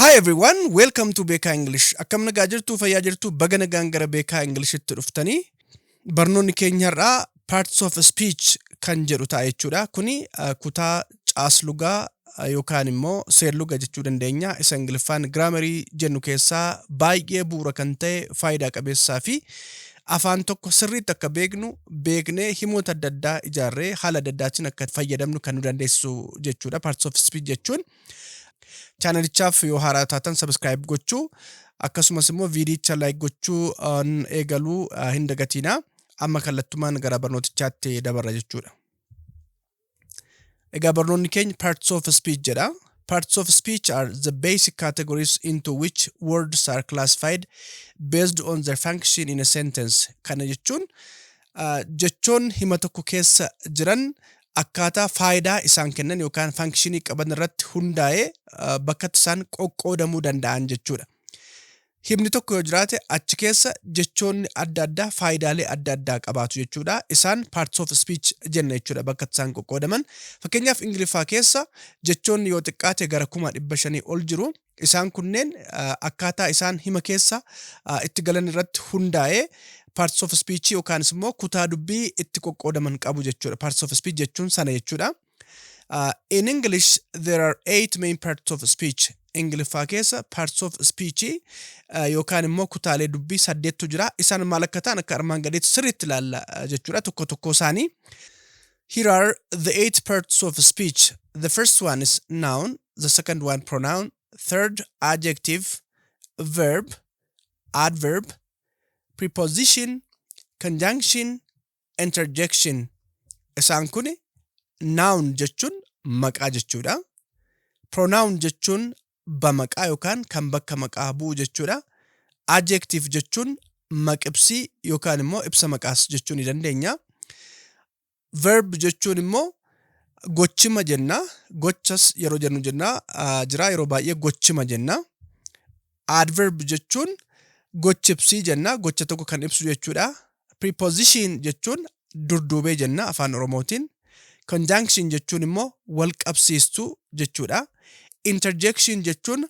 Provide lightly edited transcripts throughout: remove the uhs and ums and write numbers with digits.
Hi everyone, welcome to Beekaa English. Akkam nagaa jirtu fayyaa jirtu baga nagaan gara Beekaa Englishtti dhuftanii barnoonni keenyarraa parts of speech kan jedhu ta'a jechuudha. Kuni kutaa caaslugaa yookaan immoo seerluga jechuu dandeenya. Isa Ingiliffaan grammary jennu keessaa baay'ee bu'uura kan ta'e faayidaa qabeessaa fi afaan tokko sirriitti akka beeknee himoota adda addaa ijaarree haala adda addaatiin akka fayyadamnu kan nu dandeessisu jechuudha. Parts of speech jechuun chaanalichaaf yoo haaraa taatan subscribe gochuu akkasumas immoo viidiyocha like gochuu eegaluu hin dagatinaa. Amma kallattumaan gara barnootichaatti dabarra jechuudha. Egaa barnoonni keenya parts of speech jedha. Parts of speech are the basic categories into which words are classified based on their function in a sentence. Kana jechuun hima tokko keessa jiran akkaataa faayidaa isaan kennan yookaan functionii qaban irratti hundaa'ee bakka isaan qoqqoodamuu danda'an jechuudha. Himni tokko yoo jiraate achi keessa jechoonni adda addaa faayidaalee adda addaa qabaatu jechuudha. Isaan parts of speech jenna jechuudha bakka isaan qoqqoodaman. Fakkeenyaaf Ingiliffaa keessa jechoonni yoo xiqqaate gara 500 ol jiru. Isaan kunneen akkaataa isaan hima keessa itti galan irratti hundaa'ee parts of speech yookaan immoo kutaa dubbii itti qoqqoodaman qabu jechuudha. Parts of speech jechuun sana jechuudha. In English there are 8 main parts of speech. Ingiliffaa keessa parts of speech yookaan immoo kutaalee dubbii 8tu jira. Isaan maal akka ta'an akka armaan gadiitti sirriitti ilaalla jechuudha tokko tokko isaanii. Here are the 8 parts of speech. The first one is noun, the second one pronoun, third adjective, verb, adverb, preposition, conjunction, interjection. Isaan kuni noun jechuun maqaa jechuudha. Pronoun jechuun bamaqaa yookaan kan bakka maqaa bu'u jechuudha. Adjective jechuun maqibsii yookaan immoo ibsa maqaas jechuu ni dandeenya. Verb jechuun immoo gochima jenna. Gochas yeroo jennu jenna jira yeroo baay'ee gochima jenna. Adverb jechuun gochibsii jenna. Gocha tokko kan ibsu jechuudha. Preposition jechuun durduubee jenna afaan Oromootiin. Conjunction jechuun immoo wal qabsiistuu jechuudha. Interjection jechuun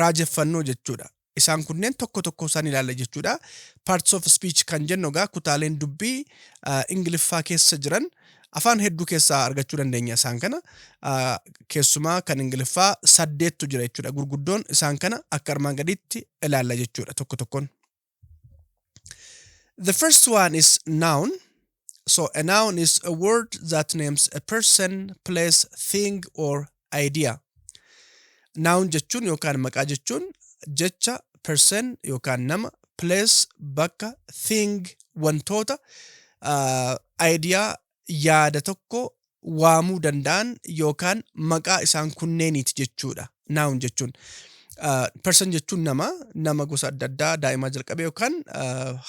raajeffannoo jechuudha. Isaan kunneen tokko tokko isaan ilaalla jechuudha. Parts of speech kan jennu egaa kutaaleen dubbii Ingiliffaa keessa jiran afaan hedduu keessaa argachuu dandeenya isaan kana. Keessumaa kan Ingiliffaa 8tu jira jechuudha. Gurguddoon isaan kana akka armaan gadiitti ilaalla jechuudha tokko tokkoon. The first one is noun. So a noun is a word that names a person, place, thing or idea. Noun jechuun yookaan maqaa jechuun jecha person yookaan nama, place bakka, thing wantoota, idea yaada tokko waamuu danda'an yookaan maqaa isaan kunneeniiti jechuudha. Noun jechuun person jechuun nama gosa adda addaa daa'imaa jalqabee yookaan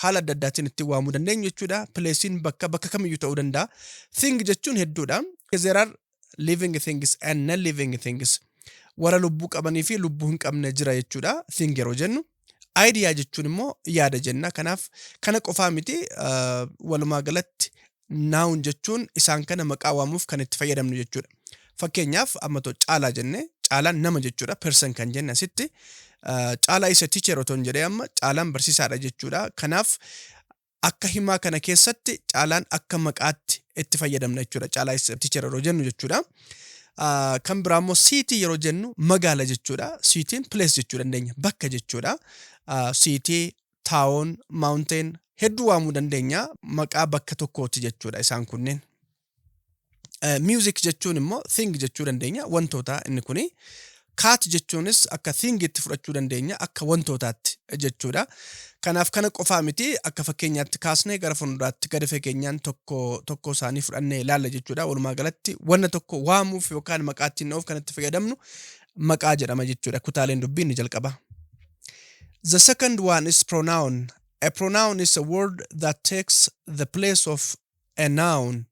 haala adda addaatiin itti waamuu dandeenyu jechuudha. Placein bakka kamiyyuu ta'uu danda'a. Thing jechuun hedduudha. There are living things and non-living things. Warra lubbuu qabanii fi lubbuu hin qabne jira jechuudha. Thing yeroo jennu. Idea jechuun immoo yaada jenna. Kanaaf kana qofaa miti walumaa galatti noun jechuun isaan kana maqaa waamuuf kan itti fayyadamnu jechuudha. Fakkeenyaaf amma caalaa jenne caalaan nama jechuudha. Person kan jenne asitti caalaa isa teacher otoon jedhee amma caalaan barsiisaadha jechuudha. Kanaaf akka himaa kana keessatti caalaan akka maqaatti itti fayyadamna jechuudha. Caalaa isa teacher yeroo jennu jechuudha. Kan biraa immoo city yeroo jennu magaala jechuudha. City'n place jechuu dandeenya. Bakka jechuudha. City, town, mountain hedduu waamuu dandeenya. Maqaa bakka tokkooti jechuudha isaan kunneen. Music jechuun immoo thing jechuu dandeenya. Wantoota inni kuni. Cat jechuunis akka thing itti fudhachuu dandeenya akka wantootaatti jechuudha. Kanaaf kana qofaa miti akka fakkeenyaatti kaasnee gara fuulduraatti gadi fageenyaan tokko isaanii fudhannee ilaalla jechuudha. Walumaa galatti wanna tokko waamuuf yookaan maqaa ittiin dha'uuf kan itti fayyadamnu maqaa jedhama jechuudha. Kutaaleen dubbiin ni jalqaba. The second one is pronoun. A pronoun is a word that takes the place of a noun.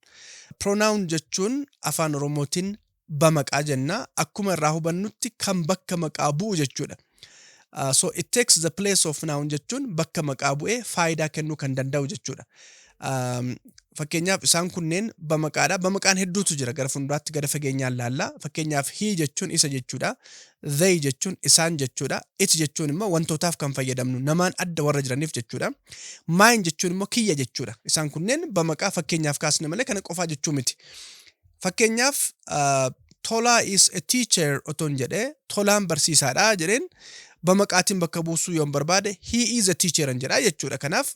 Pronoun jechuun afaan Oromootiin bamaqaa jenna. Akkuma irraa hubannutti kan bakka maqaa bu'u jechuudha. So it takes the place of noun jechuun bakka maqaa bu'ee faayidaa kennuu kan danda'u jechuudha. Fakkeenyaaf isaan kunneen bamaqaadha. Bamaqaan hedduutu jira gara fuulduraatti gada fageenyaan laalla. Fakkeenyaaf he jechuun isa jechuudha. They jechuun isaan jechuudha. It jechuun immoo wantootaaf kan fayyadamnu namaan adda warra jiraniif jechuudha. Mine jechuun immoo kiyya jechuudha. Isaan kunneen bamaqaa fakkeenyaaf kaasne malee kana qofaa jechuu miti. Fakkeenyaaf Tola is a teacher oton jedhee Tolaan barsiisaadha jedheen bamaqaatiin bakka buusuu yoon barbaade he is a teacher an jedhaa jechuudha. Kanaaf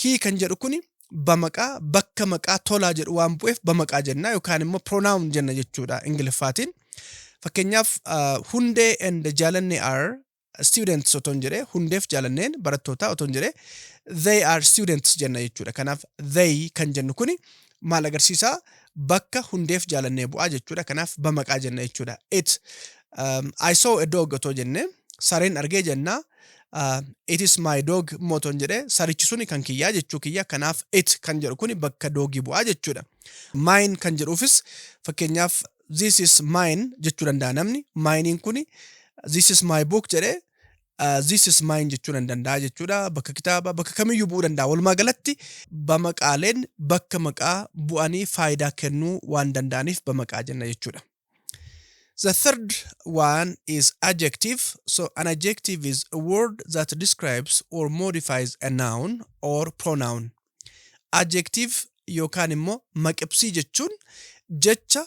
he kan jedhu kuni bamaqaa bakka maqaa Tolaa jedhu waan bu'eef bamaqaa jenna yookaan immoo pronoun jenna jechuudha Ingiliffaatiin. Fakkeenyaaf Hundee and Jaalanne are students oton jedhee hundeef jaalanneen barattoota oton jedhee they are students jenna jechuudha. Kanaaf they kan jennu kuni maal agarsiisaa bakka hundeef jaalannee bu'aa jechuudha. Kanaaf bamaqaa jenna jechuudha. I saw a dog otoo jenne sareen argee jenna. It is my dog moton jedhee sarichi suni kan kiyyaa jechuu kiyya. Kanaaf it kan jedhu kuni bakka doogii bu'aa jechuudha. Mine kan jedhuufis fakkeenyaaf this is mine jechuu danda'a namni. Minein kuni this is my book jedhee this is mine jechuu danda'a jechuudha. Bakka kitaaba bakka kamiyyuu bu'uu danda'a. Walumaa galatti bamaqaaleen bakka maqaa bu'anii faayidaa kennuu waan danda'aniif bamaqaa jenna jechuudha. The third one is adjective. So an adjective is a word that describes or modifies a noun or pronoun. Adjective yookaan immoo maqibsii jechuun jecha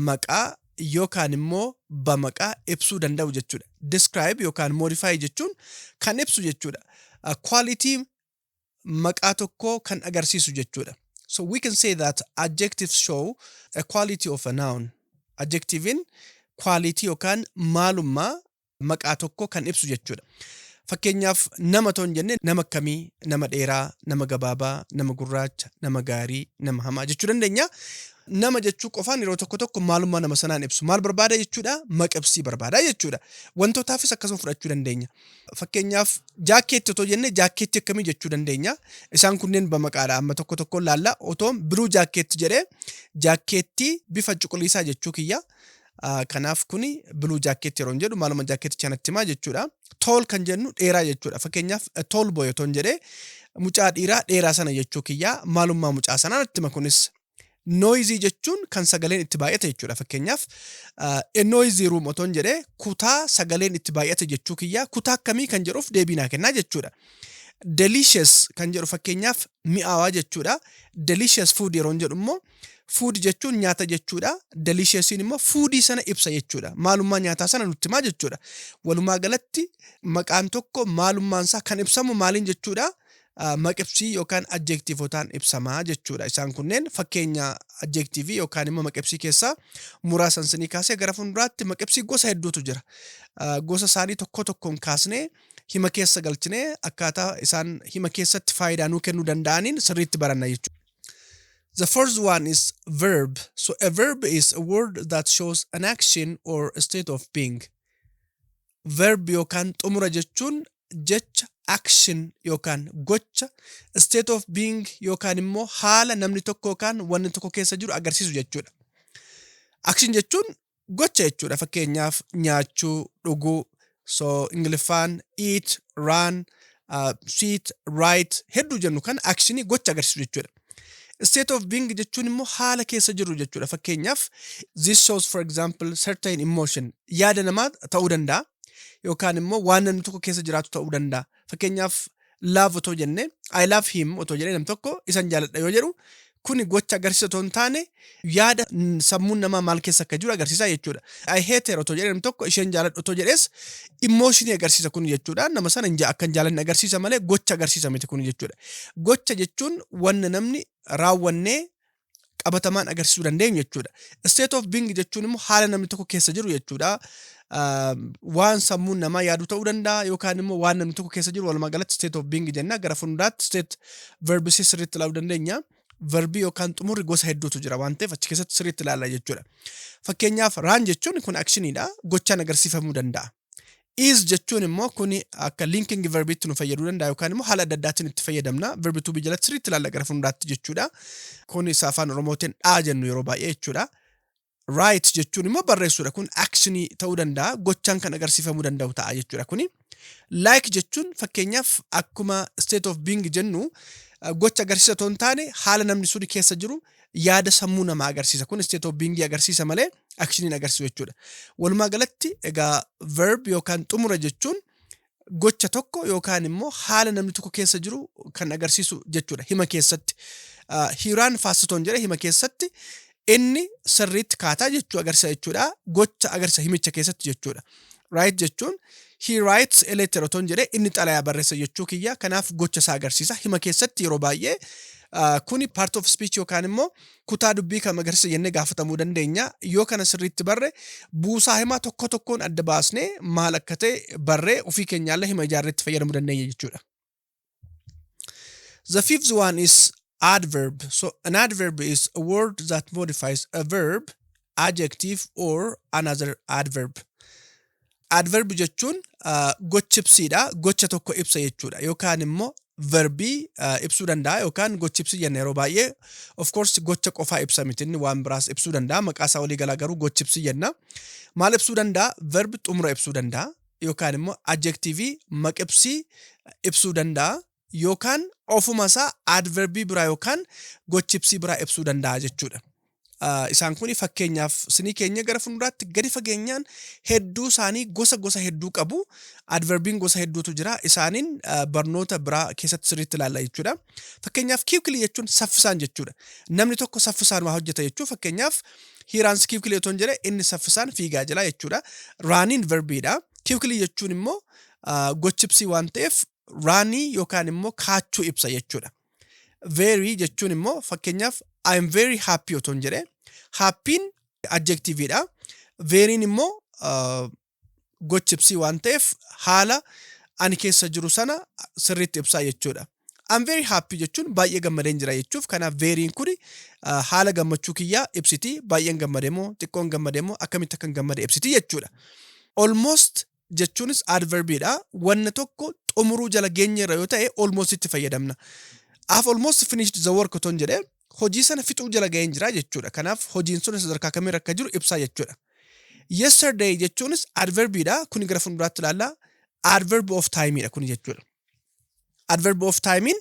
maqaa yookaan immoo bamaqaa ibsuu danda'u jechuudha. Describe yookaan modify jechuun kan ibsu jechuudha. Quality maqaa tokkoo kan agarsiisu jechuudha. So we can say that adjectives show a quality of a noun. Adjectivein quality yookaan maalummaa maqaa tokkoo kan ibsu jechuudha. Fakkeenyaaf nama toon jenne nama kamii, nama dheeraa, nama gabaabaa, nama gurraacha, nama gaarii, nama hamaa jechuu dandeenya. Nama jechuu qofaan yeroo tokko tokko maalummaa nama sanaan ibsu. Maal barbaada jechuudha? Maqibsii barbaada jechuudha. Wantootaafis akkasuma fudhachuu dandeenya. Fakkeenyaaf jaakeetti otoo jenne jaakeetti akkamii jechuu dandeenya. Isaan kunneen bamaqaadha. Amma tokko tokko laalla otoon biruu jaakeetti jedhee jaakeetti bifa cuquliisaa jechuu kiyya. Kanaaf kuni biluu jaakeetti yeroo jedhu maaluma jaakeetti chanatti himaa jechuudha. Tall kan jennu dheeraa jechuudha. Fakkeenyaaf tall boy otoon jedhee mucaa dhiiraa dheeraa sana jechuu kiyya. Maalummaa mucaa sanaa natti hima kunis. Noisy jechuun kan sagaleen itti baay'ate jechuudha. Fakkeenyaaf a noisy room otoon jedhee kutaa sagaleen itti baay'ate jechuu kiyya. Kutaa akkamii kan jedhuuf deebii naa kennaa jechuudha. Delicious kan jedhu fakkeenyaaf mi'aawaa jechuudha. Delicious food yeroo jedhu immoo food jechuun nyaata jechuudha. Deliciousin immoo foodii sana ibsa jechuudha. Maalummaa nyaataa sana nutti himaa jechuudha. Walumaa galatti maqaan tokko maalummaansaa kan ibsamu maaliin jechuudha? Maqibsii yookaan adjektiivotaan ibsamaa jechuudha. Isaan kunneen fakkeenya adjektiivii yookaan immoo maqibsii keessaa muraasan sinii kaasee gara fuulduraatti maqibsii gosa hedduutu jira. Gosa isaanii tokko tokkoon kaasnee hima keessa galchinee akkaataa isaan hima keessatti faayidaa nuu kennuu danda'aniin sirriitti baranna jechuudha. The first one is verb. So a verb is a word that shows an action or a state of being. Verb yookaan xumura jechuun jecha action yookaan gocha state of being yookaan immoo haala namni tokko yookaan wanni tokko keessa jiru agarsiisu jechuudha. Action jechuun gocha jechuudha. Fakkeenyaaf nyaachuu, dhuguu. So Ingiliffaan eat, run, sit, write hedduu jennu kan actionii gocha agarsiisu jechuudha. State of being jechuun immoo haala keessa jiru jechuudha. Fakkeenyaaf this shows for example certain emotion. Yaada namaa ta'uu danda'a. Yookaan immoo waan namni tokko keessa jiraatu ta'uu danda'a. Fakkeenyaaf love otoo jenne I love him otoo jedhee namni tokko isan jaaladha yoo jedhu kuni gocha agarsiisa otoo hin taane yaada sammuun namaa maal keessa akka jiru agarsiisa jechuudha. I hate her otoo jedhee namni tokko isheen jaaladha otoo jedhees emotionii agarsiisa kun jechuudha. Nama sana akka hin jaalanne agarsiisa malee gocha agarsiisa miti kun jechuudha. Gocha jechuun wanna namni raawwannee qabatamaan agarsiisuu dandeenyu jechuudha. State of being jechuun immoo haala namni tokko keessa jiru jechuudha. Waan sammuun namaa yaadu ta'uu danda'a yookaan immoo waan namni tokko keessa jiru walumaa galatti state of being jenna. Gara fuulduraatti state verbs sirriitti ilaaluu dandeenya. Verbii yookaan xumurri gosa hedduutu jira waan ta'eef achi keessatti sirriitti ilaalla jechuudha. Fakkeenyaaf run jechuun kun actioniidha. Gochaan agarsiifamuu danda'a. Is jechuun immoo kuni akka linking verbiitti nu fayyaduu danda'a yookaan immoo haala adda addaatiin itti fayyadamna. Verbi to be jalatti sirriitti ilaalla gara fuulduraatti jechuudha. Kuni Afaan Oromootiin dhaa jennu yeroo baay'ee jechuudha. Write jechuun immoo barreessuudha. Kun actionii ta'uu danda'a. Gochaan kan agarsiifamuu danda'u ta'a jechuudha kuni. Like jechuun fakkeenyaaf akkuma state of being jennu gocha agarsiisa otoo hin taane haala namni suni keessa jiru yaada sammuu namaa agarsiisa. Kun state of being agarsiisa malee actioniin agarsiisu jechuudha. Walumaa galatti egaa verb yookaan xumura jechuun gocha tokko yookaan immoo haala namni tokko keessa jiru kan agarsiisu jechuudha. Hima keessatti. Hiiraan faasitoon jedhe hima keessatti inni sirriitti kaataa jechuu agarsiisa jechuudha. Gocha agarsiisa himicha keessatti jechuudha. Write jechuun he writes a letter otoon jedhe inni xalayaa barreessa jechuu kiyya. Kanaaf gocha isaa agarsiisa. Hima keessatti yeroo baay'ee kuni part of speech yookaan immoo kutaa dubbii kan agarsiisa jennee gaafatamuu dandeenya. Yoo kana sirriitti barre buusaa himaa tokko tokkoon adda baasnee maal akka ta'e barree ofii keenyaallee hima ijaarreetti fayyadamuu dandeenya jechuudha. The fifth one is adverb. So an adverb is a word that modifies a verb, adjective or another adverb. Adverb jechuun gochibsiidha. Gocha tokko ibsa jechuudha. Yookaan immoo verbii ibsuu danda'a yookaan gochibsii jenna yeroo baay'ee. Of course gocha qofaa ibsa miti inni waan biraas ibsuu danda'a. Maqaa isaa walii galaa garuu gochibsii jenna. Maal ibsuu danda'a? Verb xumura ibsuu danda'a. Yookaan immoo adjectivii maqibsii ibsuu danda'a. Yookaan ofuma isaa adverbii biraa yookaan gochibsii biraa ibsuu danda'a jechuudha. Isaan kun fakkeenyaaf sinii keenya gara fuulduraatti gadi fageenyaan hedduu isaanii gosa hedduu qabu. Adverbiin gosa hedduutu jira. Isaaniin barnoota biraa keessatti sirriitti ilaalla jechuudha. Fakkeenyaaf quickly jechuun saffisaan jechuudha. Namni tokko saffisaan waa hojjeta jechuudha. Fakkeenyaaf he runs quickly otoon jedhe inni saffisaan fiigaa jira jechuudha. Running verbiidha. Quickly jechuun immoo gochibsii waan ta'eef running yookaan immoo kaachuu ibsa jechuudha. Very jechuun immoo fakkeenyaaf I am very happy otoon jedhe happy'n adjectiveidha. Very'n immoo gochibsii waan ta'eef haala ani keessa jiru sana sirriitti ibsaa jechuudha. I'm very happy jechuun baay'ee gammadeen jira jechuuf. Kanaaf very'n kun haala gammachuu kiyyaa ibsiti. Baay'een gammadeemoo xiqqoon gammadeemoo akkamitti akkan gammade ibsiti jechuudha. Almost jechuunis adverbiidha. Wanna tokko xumuruu jala geenyeerra yoo ta'e almost itti fayyadamna. I've almost finished the work otoon jedhe hojii sana fixuu jala ga'een jira jechuudha. Kanaaf hojiin sun sadarkaa kamirra akka jiru ibsaa jechuudha. Yesterday jechuunis adverbiidha. Kuni gara fuulduraatti ilaalla. Adverb of timeidha kuni jechuudha. Adverb of timein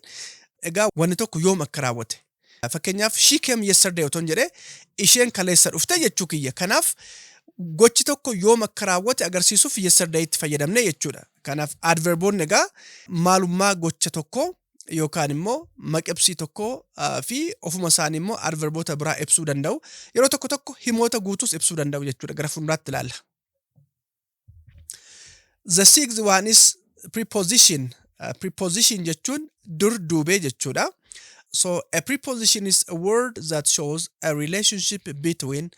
egaa wanni tokko yoom akka raawwate. Fakkeenyaaf she came yesterday otoon jedhe isheen kaleessa dhufte jechuu kiyya. Kanaaf gochi tokko yoom akka raawwate agarsiisuuf yesterday itti fayyadamne jechuudha. Kanaaf adverboonni egaa maalummaa gocha tokko yookaan immoo maqibsii tokko fi ofuma isaanii immoo adverboota biraa ibsuu danda'u. Yeroo tokko tokko himoota guutuus ibsuu danda'u jechuudha. Gara fuulduraatti ilaalla. The sixth one is preposition. Preposition jechuun dur duubee jechuudha. So a preposition is a word that shows a relationship between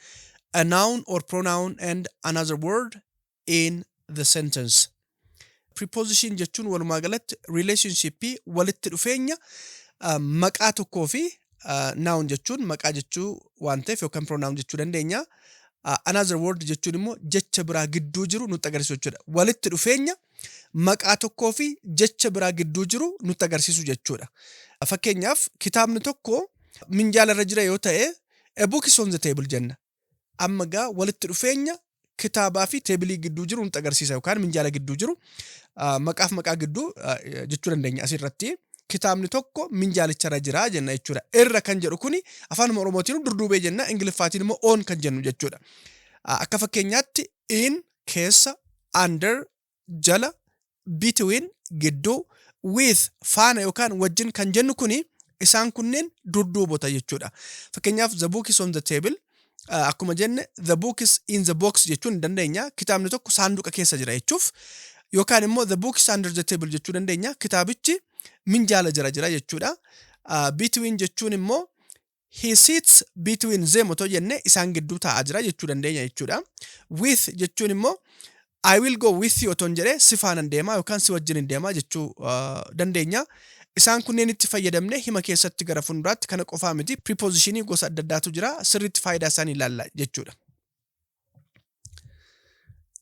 a noun or pronoun and another word in the sentence. Preposition jechuun walumaa galatti relationshipii walitti dhufeenya maqaa tokkoo fi noun jechuun maqaa jechuu waan ta'eef yookaan pronoun jechuu dandeenya. Another word jechuun immoo jecha biraa gidduu jiru nutti agarsiisu jechuudha. Walitti dhufeenya maqaa tokkoo fi jecha biraa gidduu jiru nutti agarsiisu jechuudha. Fakkeenyaaf kitaabni tokko minjaala irra jira yoo ta'e a book is on the table jenna. Amma gaa walitti dhufeenya kitaabaa fi teebilii gidduu jiru nutti agarsiisa yookaan minjaala gidduu jiru maqaaf maqaa gidduu jechuu dandeenya asirratti. Kitaabni tokko minjaalicharra jira jenna jechuudha. Irra kan jedhu kuni afaan Oromootiin durduubee jenna. Ingiliffaatiin immoo on kan jennu jechuudha. Akka fakkeenyaatti in keessa, under jala, between gidduu, with faana yookaan wajjin kan jennu kuni isaan kunneen durduubota jechuudha. Fakkeenyaaf the book is on the table. Akkuma jenne the book is in the box jechuun dandeenya. Kitaabni tokko saanduqa keessa jira jechuuf. Yookaan immoo the book is under the table jechuu dandeenya. Kitaabichi minjaala jira jechuudha. Between jechuun immoo he sits between them otoo jenne isaan gidduu taa'aa jira jechuu dandeenya jechuudha. With jechuun immoo I will go with you otoon jedhe si faana deemaa yookaan si wajjin deemaa jechuu dandeenya. Isaan kunneen itti fayyadamne hima keessatti gara fuulduraatti kana qofaa miti. Prepositionii gosa adda addaatu jira. Sirriitti faayidaa isaanii ilaalla jechuudha.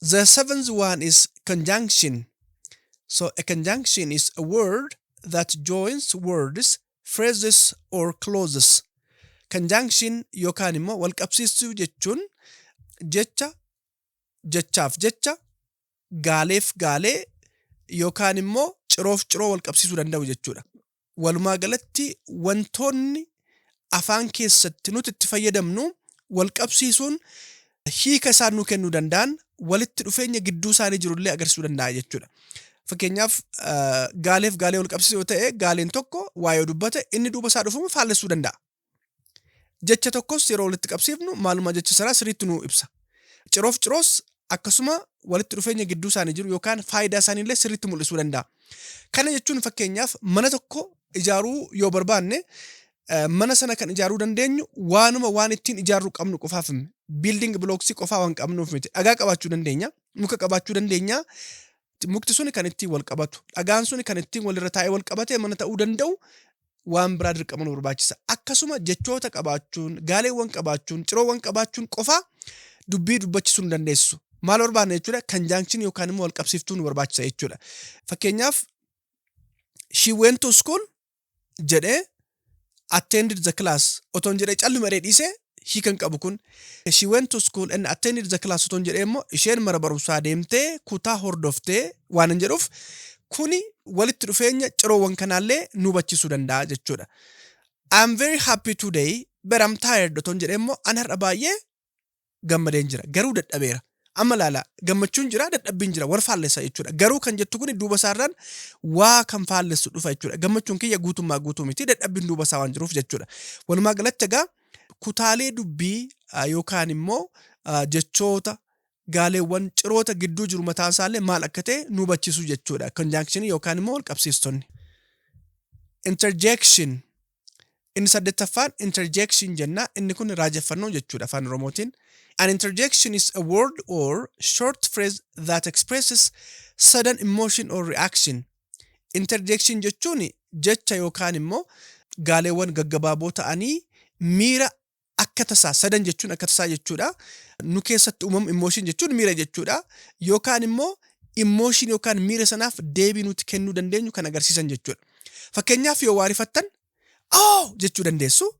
The seventh one is conjunction. So a conjunction is a word that joins words, phrases or clauses. Conjunction yookaan immoo walqabsiisuu jechuun jecha, jechaaf jecha, gaaleef gaalee yookaan immoo ciroof ciroo wal qabsiisuu danda'u jechuudha. Walumaa galatti wantoonni afaan keessatti nuti itti fayyadamnu wal qabsiisuun hiika isaan nu kennuu danda'an walitti dhufeenya gidduu isaanii jirullee agarsiisuu danda'a jechuudha. Fakkeenyaaf gaaleef gaalee wal qabsiisuu yoo ta'e gaaleen tokko waa yoo dubbate inni duuba isaa dhufuun faallessuu danda'a. Jecha tokkos yeroo walitti qabsiifnu maaluma jecha sanaa sirriitti nu ibsa. Ciroof ciroos akkasuma walitti dhufeenya gidduu isaanii jiru yookaan faayidaa isaaniillee sirriitti mul'isuu danda'a. Kana jechuun fakkeenyaaf mana tokko ijaaruu yoo barbaanne mana sana kan ijaaruu dandeenyu waan ittiin ijaaruu qabnu qofaaf building blocks qofaa waan qabnuuf miti. Dhagaa qabaachuu dandeenya, muka qabaachuu dandeenya. Mukti suni kan ittiin wal qabatu, dhagaan suni kan ittiin walirra taa'ee wal qabatee mana ta'uu danda'u waan biraa dirqama nu barbaachisa. Akkasuma jechoota qabaachuun, gaaleewwan qabaachuun, ciroowwan qabaachuun qofaa dubbii dubbachisuu hin dandeessu. Maal barbaanna jechuudha? Conjunction yookaan immoo wal qabsiiftuu nu barbaachisa jechuudha. Fakkeenyaaf she went to school jedhee attended the class otoon jedhee calluma dhiisee hiikan qabu kun she went to school and attended the class otoon jedhee immoo isheen mana barumsaa deemtee kutaa hordoftee waan hin jedhuuf kuni walitti dhufeenya ciroowwan kanaallee nu hubachiisuu danda'a jechuudha. I'm very happy today but I'm tired otoon jedhee immoo an har'a baay'ee gammadeen jira garuu dadhabeera. Amma laala gammachuun jira dadhabbiin jira wal faallessa jechuudha. Garuu kan jettu kun duuba isaarraan waa kan faallessu dhufa jechuudha. Gammachuun kiyya guutummaa guutuu miti dadhabbiin duuba isaa waan jiruuf jechuudha. Walumaa galatti egaa kutaalee dubbii yookaan immoo jechoota gaaleewwan ciroota gidduu jiru mataan isaallee maal akka ta'e nu hubachiisu jechuudha. Conjunction yookaan immoo wal qabsiistonni. Interjection. Inni saddettaffaan interjection jenna. Inni kun raajeffannoo jechuudha afaan Oromootiin. An interjection is a word or short phrase that expresses sudden emotion or reaction. Interjection jechuun jecha yookaan immoo gaaleewwan gaggabaaboo ta'anii miira akka tasaa sadan jechuun akka tasaa jechuudha. Nu keessatti uumamu emotion jechuun miira jechuudha. Yookaan immoo emotion yookaan miira sanaaf deebii nuti kennuu dandeenyu kan agarsiisan jechuudha. Fakkeenyaaf yoo waa rifattan jechuu dandeessu.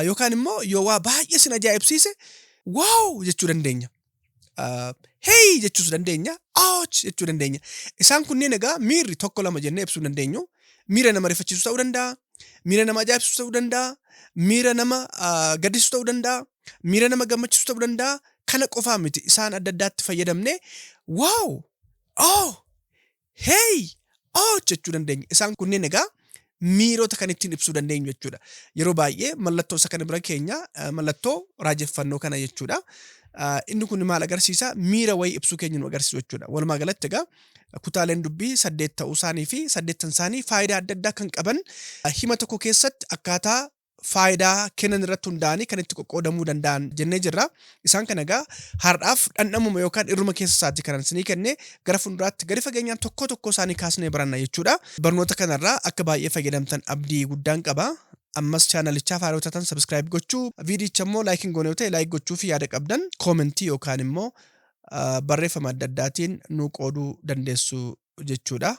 Yookaan immoo yoo waa baay'ee sin ajaa'ibsiise wow jechuu dandeenya. Hey jechuu dandeenya. Ouch jechuu dandeenya. Isaan kunneen egaa miirri tokko lama jennee ibsuu dandeenyu. Miira nama rifachiisu ta'uu danda'a. Miira nama ajaa'ibsiisu ta'uu danda'a. Miira nama gaddisiisu ta'uu danda'a. Miira nama gammachiisu ta'uu danda'a. Kana qofaa miti isaan adda addaatti fayyadamnee wow, hey, jechuu dandeenya. Isaan kunneen egaa miirota kan ittiin ibsuu dandeenyu jechuudha. Yeroo baay'ee mallattoo isa kana bira keenya mallattoo raajeffannoo kana jechuudha. Inni kun maal agarsiisa? Miira wayii ibsuu keenya nu agarsiisu jechuudha. Walumaa galatti egaa kutaaleen dubbii 8 ta'uu isaanii fi 8 isaanii faayidaa adda addaa kan qaban hima tokko keessatti akkaataa faayidaa kennan irratti hundaa'anii kan itti qoqqoodamuu danda'an jennee jirra. Isaan kana egaa har'aaf dhandhamuma yookaan irruma keessa isaatti kanan isinii kennee gara fuulduraatti gadi fageenyaan tokko tokko isaanii kaasnee baranna jechuudha. Barnoota kanarraa akka baay'ee fayyadamtan abdii guddaan qaba. Ammas chaanalichaa faarotatan subscribe gochuu viidiyocha immoo laayikiin goone yoo ta'e laayik gochuu fi yaada qabdan koomentii yookaan immoo barreeffama adda addaatiin nu qooduu dandeessu jechuudha.